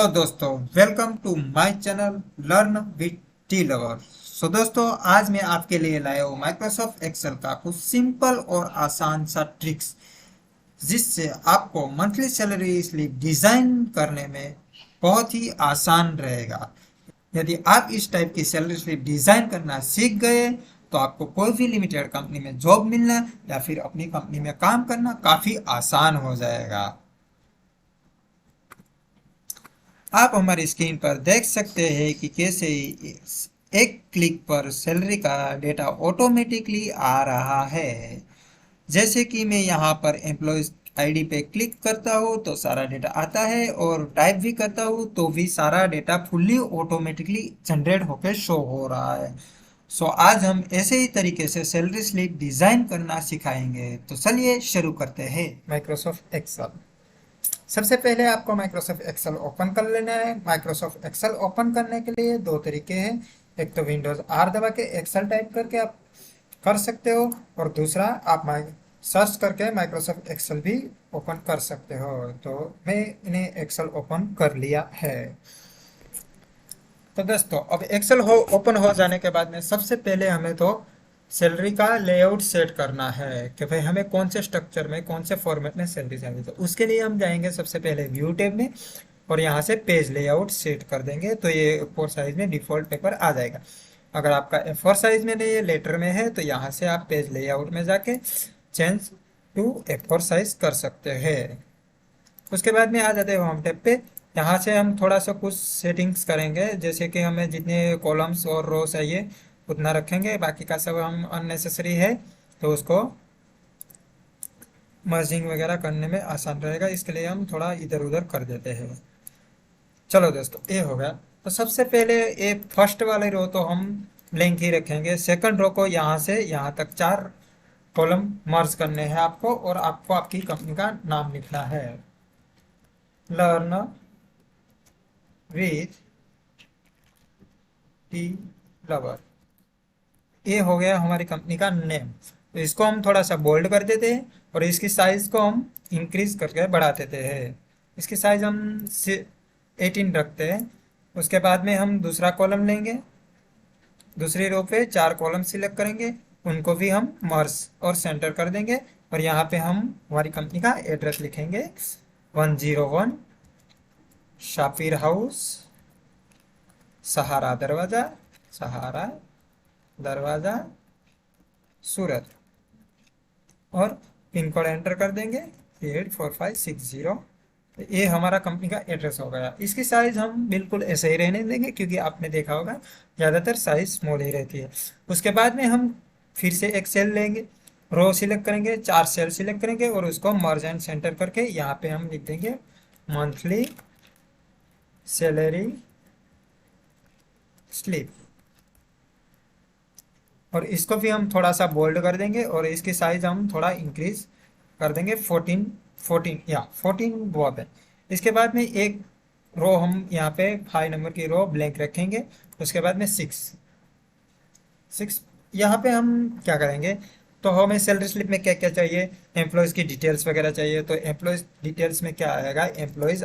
दोस्तों, welcome to my channel learn with T lover. दोस्तों, आज मैं आपके लिए लाया हूँ माइक्रोसॉफ्ट एक्सेल का कुछ सिंपल और आसान सा ट्रिक्स, जिससे आपको मंथली सैलरी स्लिप डिजाइन करने में बहुत ही आसान रहेगा। यदि आप इस टाइप की सैलरी स्लिप डिजाइन करना सीख गए तो आपको कोई भी लिमिटेड कंपनी में जॉब मिलना या फिर अपनी कंपनी में काम करना काफी आसान हो जाएगा। आप हमारी स्क्रीन पर देख सकते हैं कि कैसे एक क्लिक पर सैलरी का डेटा ऑटोमेटिकली आ रहा है। जैसे कि मैं यहाँ पर एम्प्लॉयज आईडी पे क्लिक करता हूँ तो सारा डेटा आता है, और टाइप भी करता हूँ तो भी सारा डेटा फुल्ली ऑटोमेटिकली जनरेट होकर शो हो रहा है। आज हम ऐसे ही तरीके से सैलरी स्लिप डिजाइन करना सिखाएंगे। तो चलिए शुरू करते हैं। Microsoft Excel. सबसे पहले आपको माइक्रोसॉफ्ट एक्सेल ओपन कर लेना है। माइक्रोसॉफ्ट एक्सेल ओपन करने के लिए दो तरीके हैं। एक तो विंडोज आर दबा के एक्सेल टाइप करके आप कर सकते हो, और दूसरा आप सर्च करके माइक्रोसॉफ्ट एक्सेल भी ओपन कर सकते हो। तो मैं इन्हें एक्सेल ओपन कर लिया है। तो दोस्तों, अब एक्सेल ओपन हो जाने के बाद में सबसे पहले हमें तो सैलरी का लेआउट सेट करना है कि भाई हमें कौन से स्ट्रक्चर में, कौन से फॉर्मेट में सैलरी चाहिए। तो उसके लिए हम जाएंगे सबसे पहले व्यू टैब में, और यहाँ से पेज लेआउट सेट कर देंगे तो ये A4 साइज में डिफॉल्ट पेपर आ जाएगा। अगर आपका A4 साइज में नहीं है, लेटर में है, तो यहाँ से आप पेज लेआउट में जाके चेंज टू A4 साइज कर सकते हैं। उसके बाद में आ जाते हैं होम टैब पे। यहाँ से हम थोड़ा सा कुछ सेटिंग्स करेंगे, जैसे कि हमें जितने कॉलम्स और रो चाहिए उतना रखेंगे, बाकी का सब हम अननेसेसरी है तो उसको मर्जिंग वगैरह करने में आसान रहेगा, इसके लिए हम थोड़ा इधर उधर कर देते हैं। चलो दोस्तों, ये हो गया। तो सबसे पहले ये फर्स्ट वाले रो तो हम ब्लैंक ही रखेंगे। सेकंड रो को यहाँ से यहाँ तक 4 कॉलम मर्ज करने हैं आपको, और आपको आपकी कंपनी का नाम लिखना है, लर्न विथ टी लवर। ये हो गया हमारी कंपनी का नेम। तो इसको हम थोड़ा सा बोल्ड कर देते हैं, और इसकी साइज को हम इंक्रीज करके बढ़ा देते हैं। इसकी साइज हम 18 रखते हैं। उसके बाद में हम दूसरा कॉलम लेंगे, दूसरी रो पे 4 कॉलम सिलेक्ट करेंगे, उनको भी हम मर्ज और सेंटर कर देंगे, और यहाँ पे हम हमारी कंपनी का एड्रेस लिखेंगे, 101 शापिर हाउस, सहारा दरवाजा, सहारा दरवाजा, सूरत, और पिन कोड एंटर कर देंगे 84560। ये हमारा कंपनी का एड्रेस हो गया। इसकी साइज हम बिल्कुल ऐसे ही रहने देंगे, क्योंकि आपने देखा होगा ज़्यादातर साइज स्मॉल ही रहती है। उसके बाद में हम फिर से एक सेल लेंगे, रो सिलेक्ट करेंगे, 4 सेल सिलेक्ट करेंगे, और उसको मर्ज एंड सेंटर करके यहाँ पे हम लिख देंगे मंथली सैलरी स्लिप, और इसको भी हम थोड़ा सा बोल्ड कर देंगे, और इसकी साइज हम थोड़ा इंक्रीज कर देंगे, 14 बहुत है। इसके बाद में एक रो हम यहाँ पे 5 नंबर की रो ब्लैंक रखेंगे। उसके बाद में 6 यहाँ पे हम क्या करेंगे, तो हमें सैलरी स्लिप में क्या क्या चाहिए, एम्प्लॉयज़ की डिटेल्स वगैरह चाहिए। तो एम्प्लॉयज़ डिटेल्स में क्या आएगा, एम्प्लॉयज़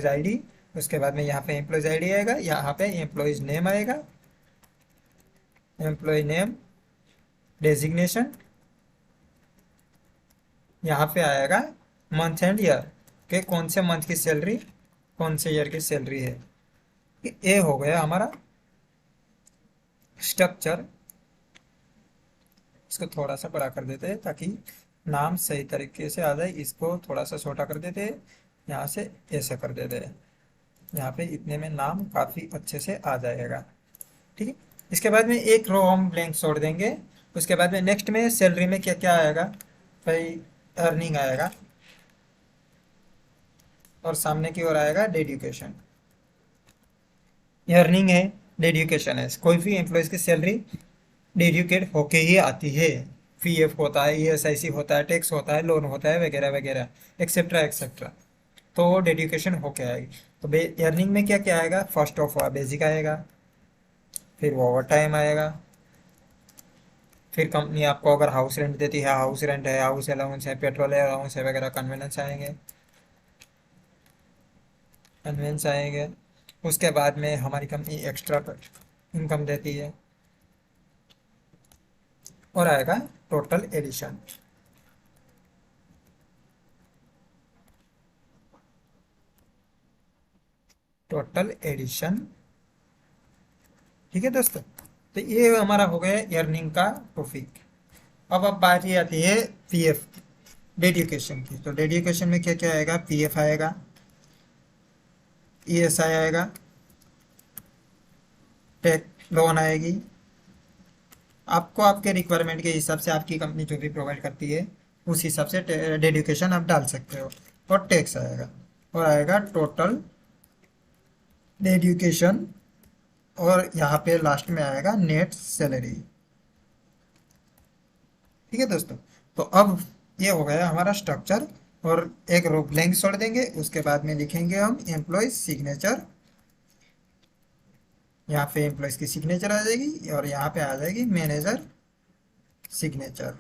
आईडी। उसके बाद में यहाँ पे एम्प्लॉयज़ आईडी आएगा, यहाँ पे एम्प्लॉयज़ नेम आएगा, एम्प्लॉय नेम, डेजिग्नेशन, यहाँ पे आएगा मंथ एंड ईयर के कौन से मंथ की सैलरी, कौन से ईयर की सैलरी है। ये हो गया हमारा स्ट्रक्चर। इसको थोड़ा सा बड़ा कर देते हैं ताकि नाम सही तरीके से आ जाए। इसको थोड़ा सा छोटा कर देते हैं, यहाँ से ऐसे कर देते हैं। यहाँ पे इतने में नाम काफ़ी अच्छे से आ जाएगा। ठीक है। इसके बाद में एक रो हम ब्लैंक छोड़ देंगे। उसके बाद में नेक्स्ट में सैलरी में क्या क्या आएगा, भाई अर्निंग आएगा, और सामने की ओर आएगा डेडिकेशन। अर्निंग है, डेडिकेशन है, कोई भी एम्प्लॉयज़ की सैलरी डेडिकेट होके ही आती है। पीएफ होता है, ईएसआईसी होता है, टैक्स होता है, लोन होता है, वगैरह वगैरह, एक्सेट्रा एक्सेट्रा। तो डेडिकेशन होके आएगी। तो अर्निंग में क्या क्या आएगा, फर्स्ट ऑफ ऑल बेसिक आएगा, फिर ओवर टाइम आएगा, फिर कंपनी आपको अगर हाउस रेंट देती है, हाउस रेंट है, हाउस अलाउंस है, पेट्रोल अलाउंस है, वगैरह कन्वीनियंस आएंगे। कन्वेंस आएंगे। उसके बाद में हमारी कंपनी एक्स्ट्रा इनकम देती है, और आएगा टोटल एडिशन। टोटल एडिशन, ठीक है दोस्तों। तो ये हमारा हो गया अर्निंग का टॉपिक। अब बारी आती है पीएफ, डेडिकेशन की। तो डेडिकेशन में क्या क्या आएगा? पीएफ आएगा, ईएसआई आएगा, टेक लोन आएगी। आपको आपके रिक्वायरमेंट के हिसाब से आपकी कंपनी जो भी प्रोवाइड करती है उस हिसाब से डेडिकेशन आप डाल सकते हो। और टैक्स आएगा, और आएगा टोटल डेडिकेशन, और यहाँ पे लास्ट में आएगा नेट सैलरी। ठीक है दोस्तों। तो अब ये हो गया हमारा स्ट्रक्चर, और एक रो ब्लैंक छोड़ देंगे, उसके बाद में लिखेंगे हम एम्प्लॉय सिग्नेचर। यहाँ पे एम्प्लॉयज की सिग्नेचर आ जाएगी, और यहाँ पे आ जाएगी मैनेजर सिग्नेचर।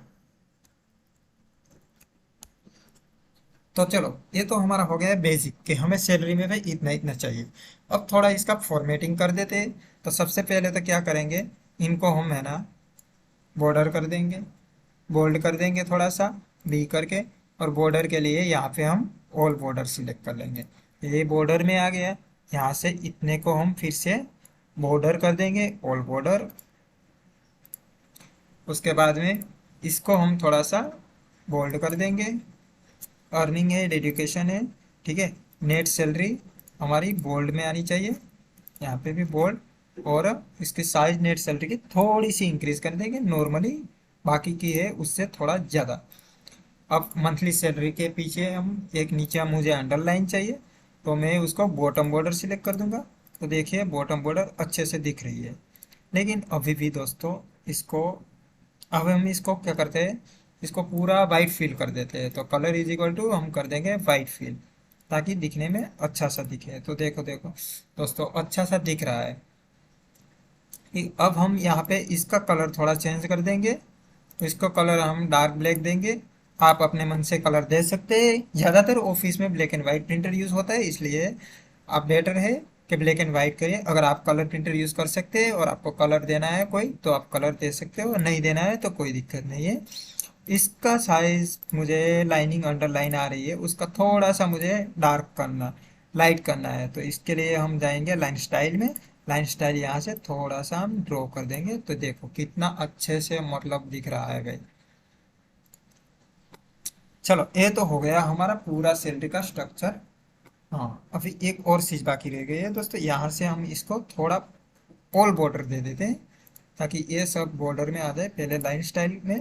तो चलो, ये तो हमारा हो गया बेसिक कि हमें सैलरी में भाई इतना इतना चाहिए। अब थोड़ा इसका फॉर्मेटिंग कर देते हैं। तो सबसे पहले तो क्या करेंगे, इनको हम है ना बॉर्डर कर देंगे, बोल्ड कर देंगे थोड़ा सा बी करके। और बॉर्डर के लिए यहाँ पे हम ऑल बॉर्डर सिलेक्ट कर लेंगे। ये बॉर्डर में आ गया, यहाँ से इतने को हम फिर से बॉर्डर कर देंगे, ऑल बॉर्डर। उसके बाद में इसको हम थोड़ा सा बोल्ड कर देंगे। अर्निंग है, डेडिकेशन है, ठीक है। नेट सैलरी हमारी बोल्ड में आनी चाहिए, यहाँ पे भी बोल्ड। और इसकी साइज नेट सैलरी की थोड़ी सी इंक्रीज कर देंगे, नॉर्मली बाकी की है उससे थोड़ा ज़्यादा। अब मंथली सैलरी के पीछे हम एक नीचे मुझे अंडरलाइन चाहिए, तो मैं उसको बॉटम बॉर्डर सिलेक्ट कर दूंगा। तो देखिए बॉटम बॉर्डर अच्छे से दिख रही है। लेकिन अभी भी दोस्तों इसको, अब हम इसको क्या करते हैं, इसको पूरा वाइट फिल कर देते हैं। तो कलर इज इक्वल टू हम कर देंगे वाइट फिल, ताकि दिखने में अच्छा सा दिखे। तो देखो देखो दोस्तों, अच्छा सा दिख रहा है। अब हम यहाँ पे इसका कलर थोड़ा चेंज कर देंगे। तो इसको कलर हम डार्क ब्लैक देंगे। आप अपने मन से कलर दे सकते हैं। ज़्यादातर ऑफिस में black and white printer use होता है, इसलिए आप बेटर है कि ब्लैक एंड वाइट करिए। अगर आप कलर प्रिंटर यूज़ कर सकते हैं और आपको कलर देना है कोई, तो आप कलर दे सकते हो, नहीं देना है तो कोई दिक्कत नहीं है। इसका साइज मुझे, लाइनिंग अंडरलाइन आ रही है उसका थोड़ा सा मुझे डार्क करना, लाइट करना है। तो इसके लिए हम जाएंगे लाइन स्टाइल में। लाइन स्टाइल यहाँ से थोड़ा सा हम ड्रॉ कर देंगे। तो देखो कितना अच्छे से मतलब दिख रहा है भाई। चलो, ये तो हो गया हमारा पूरा सैलरी का स्ट्रक्चर। हाँ, अभी एक और चीज बाकी रह गई है दोस्तों। यहाँ से हम इसको थोड़ा ऑल बॉर्डर दे देते हैं, ताकि ये सब बॉर्डर में आ जाए। पहले लाइन स्टाइल में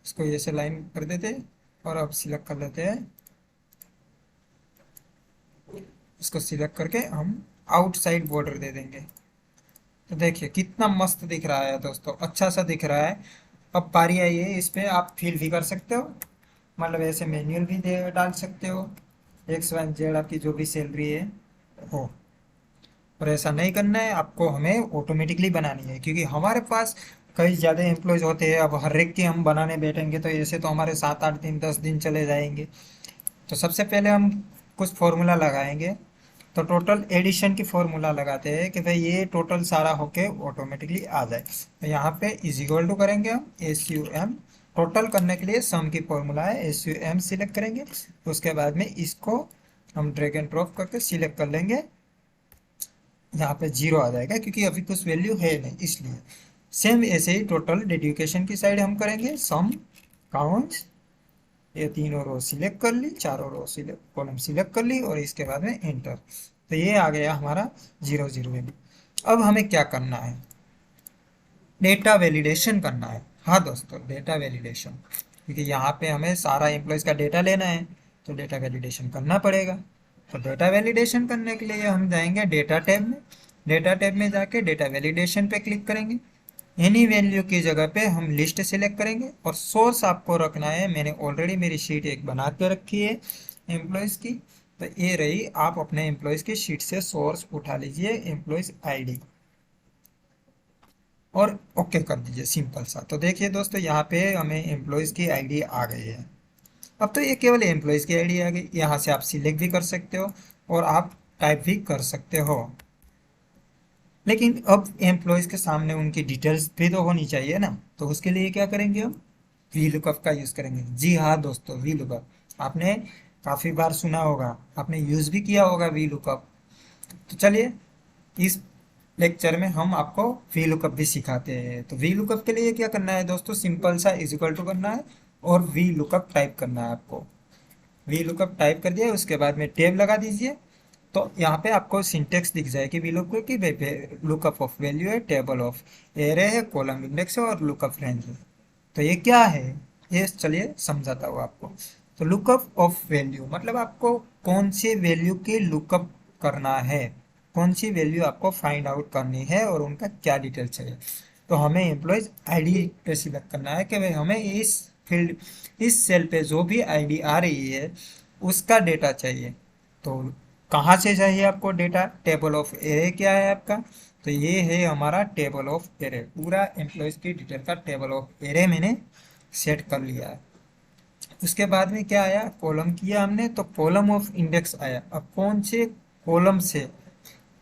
इसको ये से लाइन कर देते हैं, और अब सिलेक्ट कर लेते हैं। इसको सिलेक्ट करके हम आउटसाइड बॉर्डर दे देंगे। तो देखिए कितना मस्त दिख रहा है दोस्तों, अच्छा सा दिख रहा है। अब बारी आई है, इस पे आप फिल भी कर सकते हो, मतलब ऐसे मैन्युअल भी दे डाल सकते हो, एक्स वाई जेड आपकी जो भी सैलरी है हो। और ऐसा नहीं करना है आपको, हमें ऑटोमेटिकली बनानी है, क्योंकि हमारे पास कई ज़्यादा एम्प्लॉयज़ होते हैं। अब हर एक की हम बनाने बैठेंगे तो ऐसे तो हमारे 7 8 दिन 10 दिन चले जाएंगे। तो सबसे पहले हम कुछ फॉर्मूला लगाएंगे। तो टोटल एडिशन की फॉर्मूला लगाते हैं कि भाई ये टोटल सारा होके ऑटोमेटिकली आ जाए। तो यहाँ पे इज इक्वल टू करेंगे हम एस यू एम। टोटल करने के लिए सम की फॉर्मूला है, एस यू एम सिलेक्ट करेंगे। उसके बाद में इसको हम ड्रैग एंड ड्रॉप करके सिलेक्ट कर लेंगे। यहाँ पे जीरो आ जाएगा क्योंकि अभी कुछ वैल्यू है नहीं, इसलिए। सेम ऐसे ही टोटल डेडिकेशन की साइड हम करेंगे सम काउंट। ये तीनों रो सिलेक्ट कर ली, चारों रो सिलेक्ट कॉलम सिलेक्ट कर ली, और इसके बाद में एंटर। तो ये आ गया हमारा 0 0 वैल्यू। अब हमें क्या करना है, डेटा वैलिडेशन करना है। हाँ दोस्तों, डेटा वैलिडेशन, क्योंकि यहाँ पे हमें सारा एम्प्लॉयज़ का डेटा लेना है, तो डेटा वैलिडेशन करना पड़ेगा। तो डेटा वैलिडेशन करने के लिए हम जाएंगे डेटा टैब में। डेटा टैब में जाके डेटा वैलिडेशन पे क्लिक करेंगे। एनी वैल्यू की जगह पे हम लिस्ट सेलेक्ट करेंगे, और सोर्स आपको रखना है। मैंने ऑलरेडी मेरी शीट एक बना के रखी है एम्प्लॉयज़ की। तो ये रही, आप अपने एम्प्लॉयज़ की शीट से सोर्स उठा लीजिए, एम्प्लॉयज़ आईडी, और ओके कर दीजिए, सिंपल सा। तो देखिए दोस्तों, यहाँ पे हमें एम्प्लॉयज़ की आईडी आ गई है। अब तो ये केवल एम्प्लॉयज़ की आईडी आ गई। यहाँ से आप सिलेक्ट भी कर सकते हो, और आप टाइप भी कर सकते हो। लेकिन अब एम्प्लॉयज़ के सामने उनकी डिटेल्स भी तो होनी चाहिए ना, तो उसके लिए क्या करेंगे हम, वी लुकअप का यूज़ करेंगे। जी हाँ दोस्तों, वी लुकअप आपने काफ़ी बार सुना होगा, आपने यूज़ भी किया होगा वी लुकअप। तो चलिए इस लेक्चर में हम आपको वी लुकअप भी सिखाते हैं। तो वी लुकअप के लिए क्या करना है दोस्तों, सिंपल सा इज इक्वल टू करना है और वी लुकअप टाइप करना है आपको। वी लुकअप टाइप कर दिया, उसके बाद में टेब लगा दीजिए। तो यहाँ पे आपको सिंटेक्स दिख जाएगी वी लुकअप की, लुकअप ऑफ वैल्यू है, टेबल ऑफ एरे है, कॉलम इंडेक्स है और लुकअप रेंज है। तो ये क्या है, ये चलिए समझाता हूँ आपको। तो लुकअप ऑफ वैल्यू मतलब आपको कौन सी वैल्यू की लुकअप करना है, कौन सी वैल्यू आपको फाइंड आउट करनी है और उनका क्या डिटेल चाहिए। तो हमें एम्प्लॉयज आईडी पे सिलेक्ट करना है कि भाई हमें इस फील्ड, इस सेल पे जो भी आईडी आ रही है उसका डेटा चाहिए। तो कहाँ से चाहिए आपको डेटा, टेबल ऑफ एरे क्या है आपका, तो ये है हमारा टेबल ऑफ एरे। पूरा एम्प्लॉयज की डिटेल का टेबल ऑफ एरे मैंने सेट कर लिया है। उसके बाद में क्या आया, कॉलम किया हमने, तो कॉलम ऑफ इंडेक्स आया। अब कौन से कॉलम से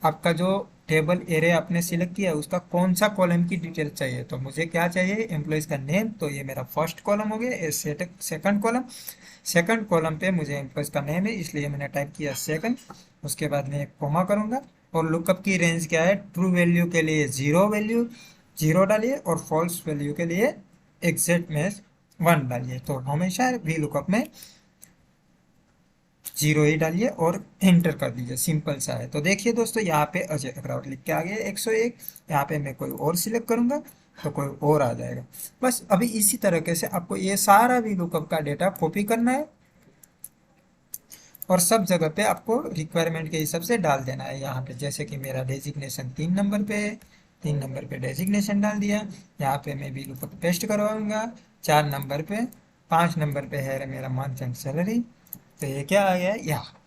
आपका जो टेबल एरे आपने सिलेक्ट किया उसका कौन सा कॉलम की डिटेल चाहिए। तो मुझे क्या चाहिए, एम्प्लॉयज़ का नेम, तो ये मेरा फर्स्ट कॉलम हो गया। ये सेकंड कॉलम, सेकंड कॉलम पे मुझे एम्प्लॉयज़ का नेम है इसलिए मैंने टाइप किया सेकंड। उसके बाद में एक कॉमा करूंगा और लुकअप की रेंज क्या है, ट्रू वैल्यू के लिए जीरो वैल्यू जीरो डालिए और फॉल्स वैल्यू के लिए एग्जैक्ट में वन डालिए। तो हमेशा वी लुकअप में जीरो ही डालिए और एंटर कर दीजिए, सिंपल सा है। तो देखिए दोस्तों यहाँ पे अजय अग्रवाल लिख के आ गया 101। यहाँ पे मैं कोई और सिलेक्ट करूंगा तो कोई और आ जाएगा। बस अभी इसी तरीके से आपको ये सारा भी लुकअप का डेटा कॉपी करना है और सब जगह पे आपको रिक्वायरमेंट के हिसाब से डाल देना है। यहाँ पे जैसे कि मेरा डेजिग्नेशन 3 नंबर पे है, 3 नंबर पे डेजिग्नेशन डाल दिया। यहाँ पे मैं भी लुकअप पेस्ट करवाऊंगा 4 नंबर पे, 5 नंबर पे है मेरा मंथ एंड सैलरी। तो ये क्या आ गया, यहाँ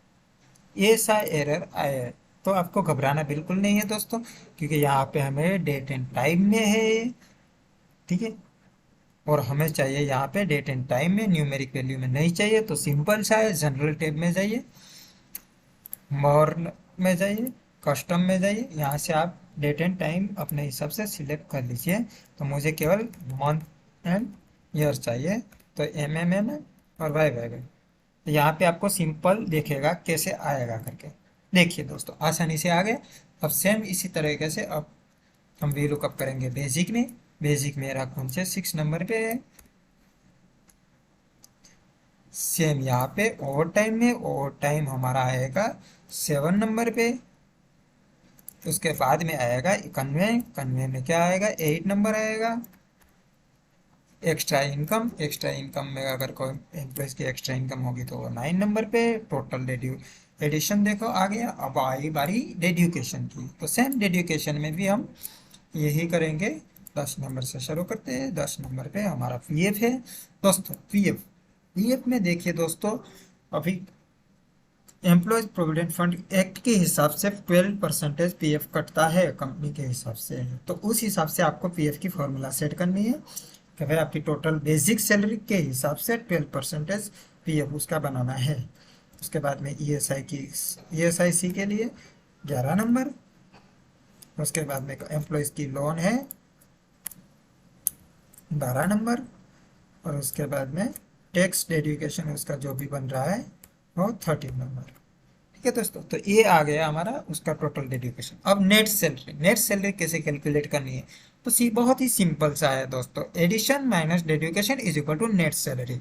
ये सा एरर आया है। तो आपको घबराना बिल्कुल नहीं है दोस्तों, क्योंकि यहाँ पे हमें डेट एंड टाइम में है, ठीक है। और हमें चाहिए यहाँ पे डेट एंड टाइम में, न्यूमेरिक वैल्यू में नहीं चाहिए। तो सिंपल सा है, जनरल टैब में जाइए, मोर में जाइए, कस्टम में जाइए, यहाँ से आप डेट एंड टाइम अपने हिसाब से सिलेक्ट कर लीजिए। तो मुझे केवल मंथ एंड ईयर चाहिए, तो एम और वाई। यहाँ पे आपको सिंपल देखेगा कैसे आएगा करके। देखिए दोस्तों आसानी से आ गया। अब सेम इसी तरीके से अब हम वी लुकअप करेंगे बेसिक में। बेसिक मेरा कौन से 6 नंबर पे है, सेम यहाँ पे ओवर टाइम में, ओवर टाइम हमारा आएगा 7 नंबर पे। उसके बाद में आएगा कन्वे, कन्वे में क्या आएगा, 8 नंबर आएगा। एक्स्ट्रा इनकम, एक्स्ट्रा इनकम में अगर कोई एम्प्लॉयज की एक्स्ट्रा इनकम होगी तो वो 9 नंबर पे। टोटल एडिशन देखो आ गया। अब आई बारी डेडिकेशन की, तो सेम डेडिकेशन में भी हम यही करेंगे। 10 नंबर से शुरू करते हैं। 10 नंबर पे हमारा पीएफ है दोस्तों। पीएफ, पीएफ में देखिए दोस्तों, अभी एम्प्लॉयज प्रोविडेंट फंड एक्ट के हिसाब से 12% पीएफ कटता है कंपनी के हिसाब से। तो उस हिसाब से आपको पीएफ की फॉर्मूला सेट करनी है कि भाई आपकी टोटल बेसिक सैलरी के हिसाब से 12% पीएफ उसका बनाना है। उसके बाद में ईएसआई की, ईएसआईसी के लिए 11 नंबर। उसके बाद में एम्प्लॉयज की लोन है 12 नंबर। और उसके बाद में टैक्स डेडिकेशन उसका जो भी बन रहा है वो 13 नंबर। ठीक है दोस्तों, तो ये आ गया हमारा उसका टोटल डेडिकेशन। अब नेट सैलरी, नेट सैलरी कैसे कैलकुलेट करनी है, तो बहुत ही सिंपल सा है दोस्तों। Addition minus dedication is equal to net salary.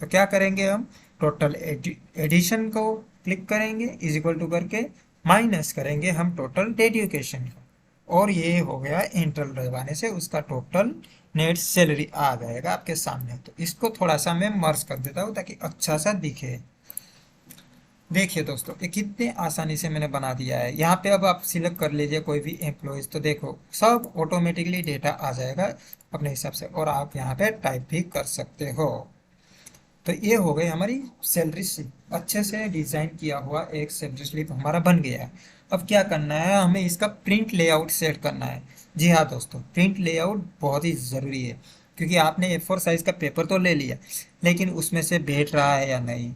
तो क्या करेंगे हम, टोटल एडिशन को क्लिक करेंगे, इज इक्वल टू करके माइनस करेंगे हम टोटल डेडिकेशन को, और ये हो गया इंटर दबाने से उसका टोटल नेट सैलरी आ जाएगा आपके सामने। तो इसको थोड़ा सा मैं मर्ज कर देता हूँ ताकि अच्छा सा दिखे। देखिए दोस्तों ये कितने आसानी से मैंने बना दिया है। यहाँ पे अब आप सिलेक्ट कर लीजिए कोई भी एम्प्लॉयज, तो देखो सब ऑटोमेटिकली डेटा आ जाएगा अपने हिसाब से, और आप यहाँ पे टाइप भी कर सकते हो। तो ये हो गई हमारी सैलरी स्लिप, अच्छे से डिजाइन किया हुआ एक सैलरी स्लिप हमारा बन गया है। अब क्या करना है, हमें इसका प्रिंट लेआउट सेट करना है। जी हाँ दोस्तों, प्रिंट लेआउट बहुत ही ज़रूरी है, क्योंकि आपने A4 साइज का पेपर तो ले लिया, लेकिन उसमें से बैठ रहा है या नहीं,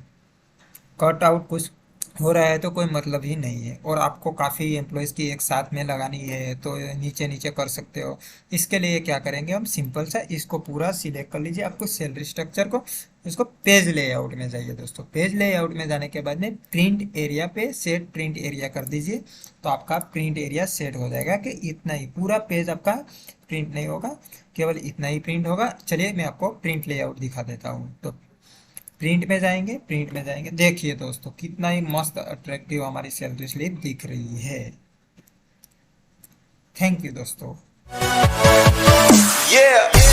कट आउट कुछ हो रहा है तो कोई मतलब ही नहीं है। और आपको काफ़ी एम्प्लॉयज़ की एक साथ में लगानी है तो नीचे नीचे कर सकते हो। इसके लिए क्या करेंगे हम, सिंपल सा इसको पूरा सिलेक्ट कर लीजिए। आपको सैलरी स्ट्रक्चर को इसको पेज लेआउट में जाइए दोस्तों। पेज लेआउट में जाने के बाद में प्रिंट एरिया पे सेट प्रिंट एरिया कर दीजिए। तो आपका प्रिंट एरिया सेट हो जाएगा कि इतना ही, पूरा पेज आपका प्रिंट नहीं होगा, केवल इतना ही प्रिंट होगा। चलिए मैं आपको प्रिंट लेआउट दिखा देता हूँ। तो प्रिंट में जाएंगे, प्रिंट में जाएंगे, देखिए दोस्तों कितना ही मस्त अट्रैक्टिव हमारी सैलरी स्लिप दिख रही है। थैंक यू दोस्तों। Yeah.